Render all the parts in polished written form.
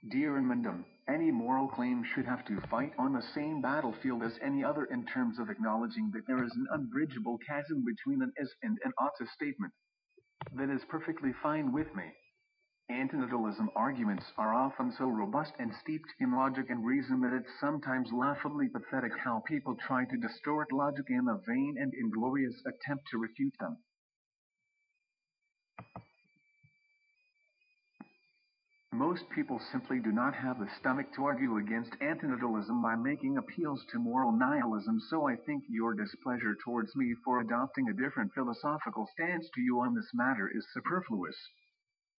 Dear Inmendham, any moral claim should have to fight on the same battlefield as any other in terms of acknowledging that there is an unbridgeable chasm between an is and an ought to statement. That is perfectly fine with me. Antinatalism arguments are often so robust and steeped in logic and reason that it's sometimes laughably pathetic how people try to distort logic in a vain and inglorious attempt to refute them. Most people simply do not have the stomach to argue against antinatalism by making appeals to moral nihilism, so I think your displeasure towards me for adopting a different philosophical stance to you on this matter is superfluous.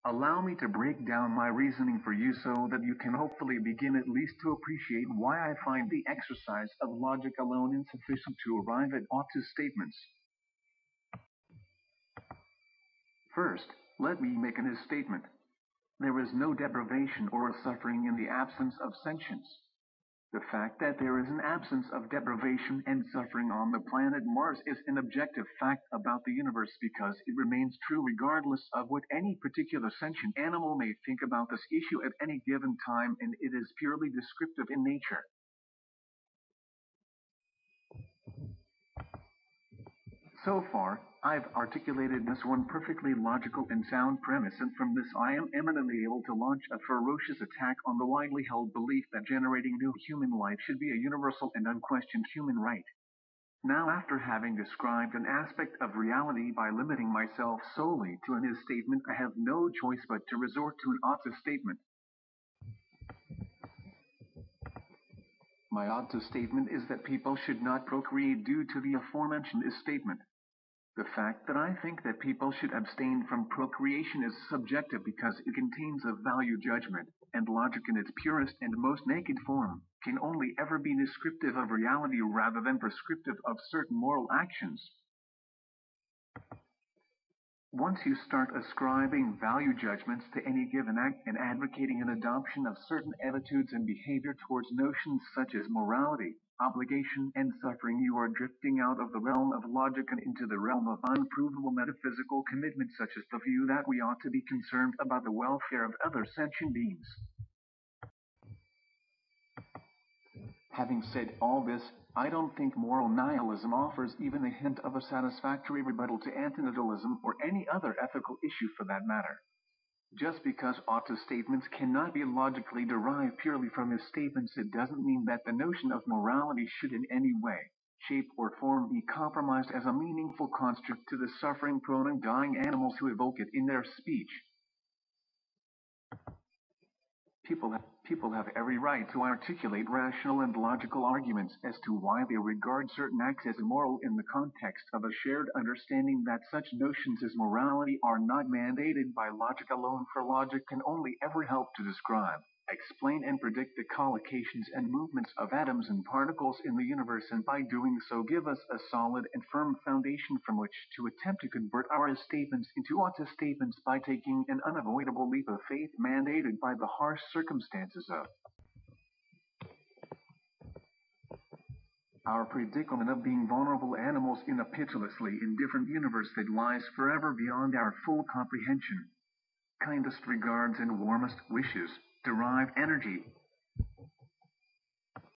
Allow me to break down my reasoning for you so that you can hopefully begin at least to appreciate why I find the exercise of logic alone insufficient to arrive at ought to statements. First, let me make a statement. There is no deprivation or suffering in the absence of sentience. The fact that there is an absence of deprivation and suffering on the planet Mars is an objective fact about the universe because it remains true regardless of what any particular sentient animal may think about this issue at any given time, and it is purely descriptive in nature. So far, I've articulated this one perfectly logical and sound premise, and from this I am eminently able to launch a ferocious attack on the widely held belief that generating new human life should be a universal and unquestioned human right. Now, after having described an aspect of reality by limiting myself solely to an is statement, I have no choice but to resort to an ought to statement. My ought to statement is that people should not procreate due to the aforementioned is statement. The fact that I think that people should abstain from procreation is subjective because it contains a value judgment, and logic in its purest and most naked form can only ever be descriptive of reality rather than prescriptive of certain moral actions. Once you start ascribing value judgments to any given act and advocating an adoption of certain attitudes and behavior towards notions such as morality, obligation, and suffering, you are drifting out of the realm of logic and into the realm of unprovable metaphysical commitment, such as the view that we ought to be concerned about the welfare of other sentient beings. Having said all this, I don't think moral nihilism offers even a hint of a satisfactory rebuttal to antinatalism or any other ethical issue for that matter. Just because ought to statements cannot be logically derived purely from his statements, it doesn't mean that the notion of morality should in any way, shape, or form be compromised as a meaningful construct to the suffering, prone, and dying animals who evoke it in their speech. People have every right to articulate rational and logical arguments as to why they regard certain acts as immoral in the context of a shared understanding that such notions as morality are not mandated by logic alone, for logic can only ever help to describe, explain, and predict the collocations and movements of atoms and particles in the universe, and by doing so give us a solid and firm foundation from which to attempt to convert our statements into ought to statements by taking an unavoidable leap of faith mandated by the harsh circumstances of our predicament of being vulnerable animals in a pitilessly indifferent universe that lies forever beyond our full comprehension. Kindest regards and warmest wishes. Derived energy.